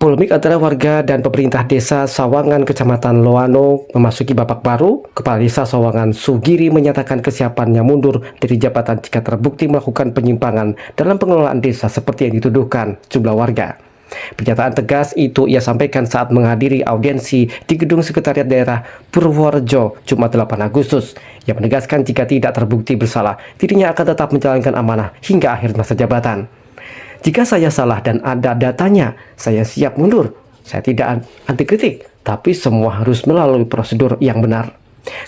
Polemik antara warga dan pemerintah desa Sawangan, Kecamatan Loano memasuki babak baru. Kepala Desa Sawangan Sugiri menyatakan kesiapannya mundur dari jabatan jika terbukti melakukan penyimpangan dalam pengelolaan desa seperti yang dituduhkan sejumlah warga. Pernyataan tegas itu ia sampaikan saat menghadiri audiensi di Gedung Sekretariat Daerah Purworejo Jumat 8 Agustus. Ia menegaskan jika tidak terbukti bersalah, dirinya akan tetap menjalankan amanah hingga akhir masa jabatan. Jika saya salah dan ada datanya, saya siap mundur. Saya tidak anti kritik, tapi semua harus melalui prosedur yang benar.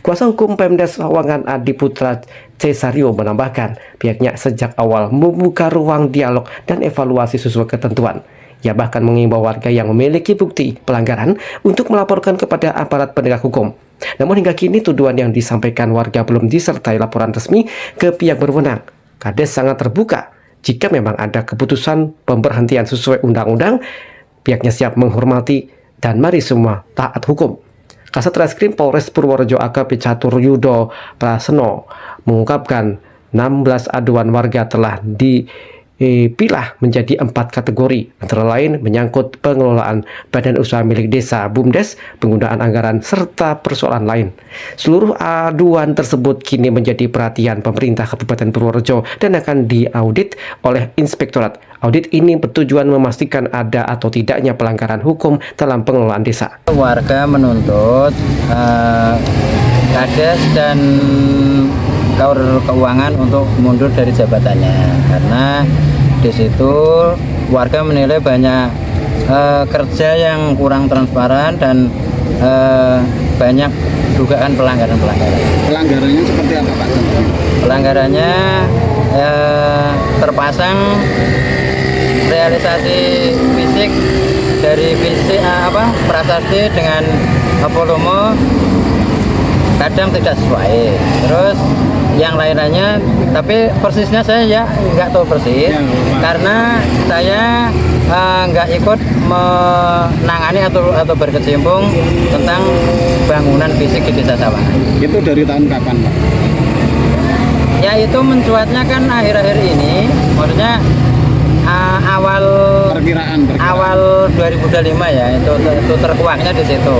Kuasa hukum Pemdes Sawangan Adi Putra Cesario menambahkan, pihaknya sejak awal membuka ruang dialog dan evaluasi sesuai ketentuan. Ia bahkan mengimbau warga yang memiliki bukti pelanggaran untuk melaporkan kepada aparat penegak hukum. Namun hingga kini tuduhan yang disampaikan warga belum disertai laporan resmi ke pihak berwenang. Kades sangat terbuka. Jika memang ada keputusan pemberhentian sesuai undang-undang, pihaknya siap menghormati dan mari semua taat hukum. Kasat Reskrim Polres Purworejo AKP Catur Yudo Praseno mengungkapkan 16 aduan warga telah dipilah menjadi 4 kategori, antara lain menyangkut pengelolaan badan usaha milik desa BUMDes, penggunaan anggaran, serta persoalan lain. Seluruh aduan tersebut kini menjadi perhatian pemerintah Kabupaten Purworejo dan akan diaudit oleh Inspektorat. Audit ini bertujuan memastikan ada atau tidaknya pelanggaran hukum dalam pengelolaan desa. Warga menuntut Kades dan Kaur Keuangan untuk mundur dari jabatannya karena di situ warga menilai banyak kerja yang kurang transparan dan banyak dugaan pelanggaran-pelanggaran. Pelanggarannya seperti apa, Pak? Pelanggarannya terpasang realisasi fisik dari prasasti dengan volume kadang tidak sesuai. Terus yang lain-lainnya, tapi persisnya saya ya nggak tahu persis karena saya nggak ikut menangani atau berkecimpung tentang bangunan fisik di Desa Sawangan. Itu dari tahun kapan, Pak? Ya itu mencuatnya kan akhir-akhir ini, maksudnya awal 2025 ya, itu terkuaknya di situ.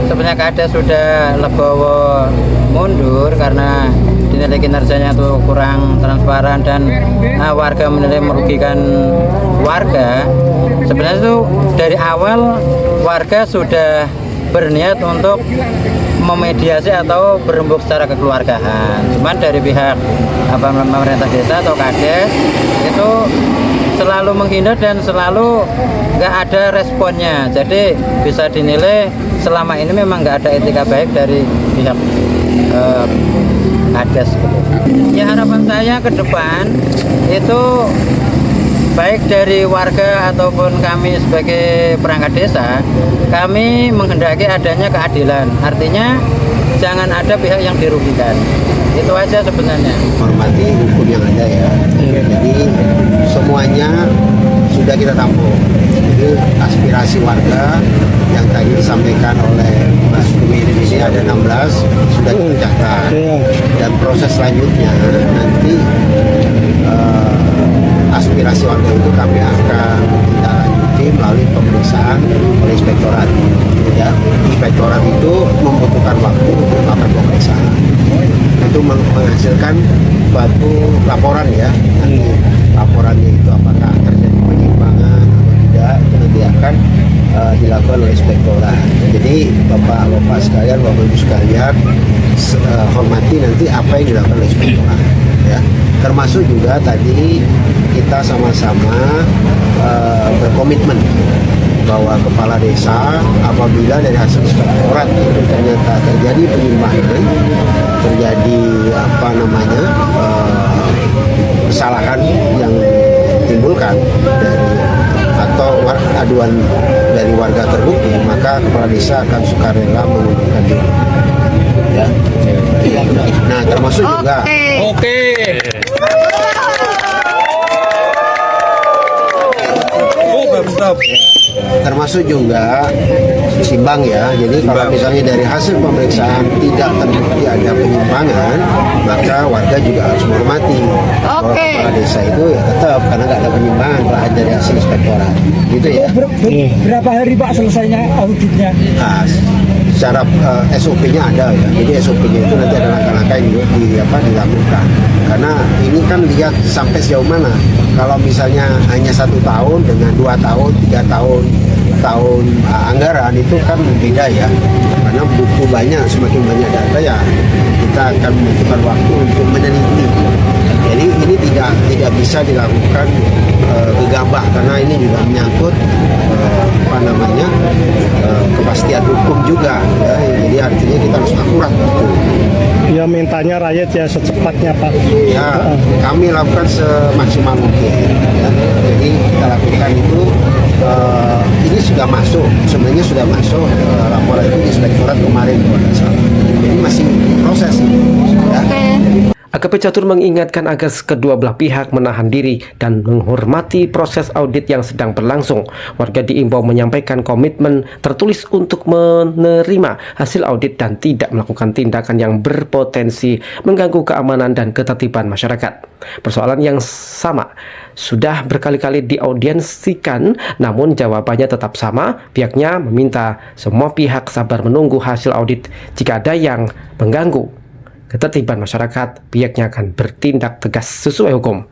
Sebenarnya Kades sudah legowo mundur karena dinilai kinerjanya itu kurang transparan dan warga menilai merugikan warga. Sebenarnya itu dari awal warga sudah berniat untuk memediasi atau berembuk secara kekeluargaan. Cuman dari pihak pemerintah desa atau Kades itu selalu menghindar dan selalu nggak ada responnya. Jadi bisa dinilai selama ini memang nggak ada etika baik dari pihak Kades. Ya harapan saya ke depan itu baik dari warga ataupun kami sebagai perangkat desa, kami menghendaki adanya keadilan. Artinya jangan ada pihak yang dirugikan. Itu aja sebenarnya. Hormati hukum yang ada ya. Jadi semuanya sudah kita tampung. Jadi aspirasi warga yang tadi disampaikan oleh Mas Dwi ini ada 16 sudah dikerjakan. Dan proses selanjutnya nanti aspirasi warga itu kami akan kita lanjuti melalui pemeriksaan oleh Inspektorat. Ya, Inspektorat itu membutuhkan waktu untuk melakukan pemeriksaan. Itu menghasilkan suatu laporan ya. Nanti laporannya itu apakah terjadi penyimpangan atau tidak, itu nanti akan dilakukan oleh Inspektorat. Jadi Bapak sekalian, Bapak Ibu sekalian, hormati nanti apa yang dilakukan oleh Inspektorat. Ya, termasuk juga tadi kita sama-sama berkomitmen bahwa kepala desa apabila dari hasil inspektorat itu ternyata terjadi penyimpangan, terjadi kesalahan yang ditimbulkan atau aduan dari warga terbukti, maka kepala desa akan sukarela mengundurkan diri. Ya. Nah, termasuk juga. Oke. Stop. termasuk juga simbang ya. Jadi kalau misalnya dari hasil pemeriksaan tidak terbukti ada penyimpangan, maka warga juga harus menghormati bahwa kepala desa itu ya tetap karena nggak ada penyimpangan kalau dari hasil inspektorat. Gitu ya. Berapa hari Pak selesainya auditnya? Nah, secara SOP-nya ada ya. Jadi SOP-nya itu nanti ada langkah-langkah yang dilakukan. Karena ini kan lihat sampai sejauh mana. Kalau misalnya hanya 1 tahun dengan 2 tahun, 3 tahun anggaran itu kan beda ya. Karena butuh banyak, semakin banyak data ya kita akan membutuhkan waktu untuk meneliti. Jadi ini tidak bisa dilakukan gegabah karena ini juga menyangkut kepastian hukum juga ya. Jadi artinya kita harus akurat gitu. Ya mintanya rakyat ya secepatnya Pak. Ya kami lakukan semaksimal mungkin ya. Jadi kita lakukan itu ini sudah masuk, sebenarnya sudah masuk laporan itu di inspektorat kemarin kalau tidak salah. Jadi masih proses ya. AKP Catur mengingatkan agar kedua belah pihak menahan diri dan menghormati proses audit yang sedang berlangsung. Warga diimbau menyampaikan komitmen tertulis untuk menerima hasil audit dan tidak melakukan tindakan yang berpotensi mengganggu keamanan dan ketertiban masyarakat. Persoalan yang sama sudah berkali-kali diaudiensikan, namun jawabannya tetap sama. Pihaknya meminta semua pihak sabar menunggu hasil audit. Jika ada yang mengganggu ketertiban masyarakat, pihaknya akan bertindak tegas sesuai hukum.